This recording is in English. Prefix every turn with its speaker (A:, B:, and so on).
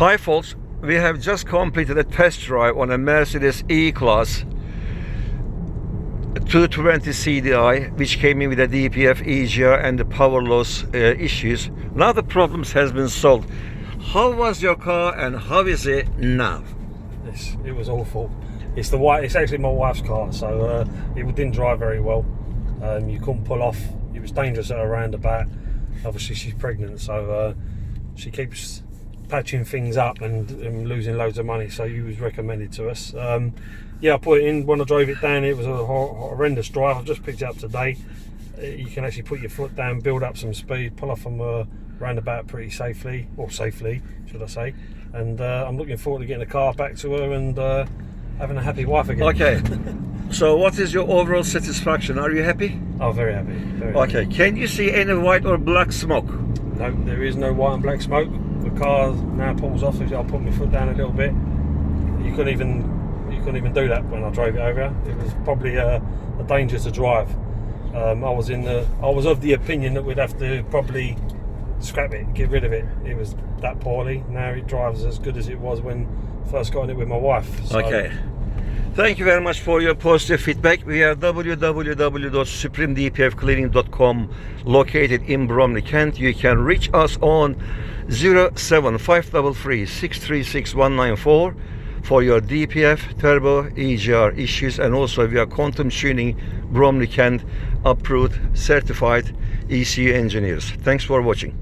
A: Hi folks, we have just completed a test drive on a Mercedes E-Class 220 CDI, which came in with a DPF EGR and the power loss issues. Now the problems has been solved. How was your car and how is it now?
B: It was awful. It's actually my wife's car, so it didn't drive very well. You couldn't pull off. It was dangerous at a roundabout. Obviously she's pregnant, so she keeps patching things up and losing loads of money, so you was recommended to us. Yeah, I put it in. When I drove it down, it was a horrendous drive. I've just picked it up today. You can actually put your foot down, build up some speed, pull off from a roundabout pretty safely, or safely should I say, and I'm looking forward to getting the car back to her and having a happy wife again.
A: Okay. So what is your overall satisfaction? Are you happy?
B: Oh, very happy. Very
A: okay.
B: happy.
A: Can you see any white or black smoke?
B: No, there is no white and black smoke. The car now pulls off. I'll put my foot down a little bit. You couldn't even do that when I drove it over. It was probably a danger to drive. I was of the opinion that we'd have to probably scrap it, get rid of it. It was that poorly. Now it drives as good as it was when I first got in it with my wife. So.
A: Okay. Thank you very much for your positive feedback. We are www.supremedpfcleaning.com, located in Bromley, Kent. You can reach us on 07533 636 194 for your DPF, turbo, EGR issues, and also we are quantum tuning Bromley, Kent, approved, certified ECU engineers. Thanks for watching.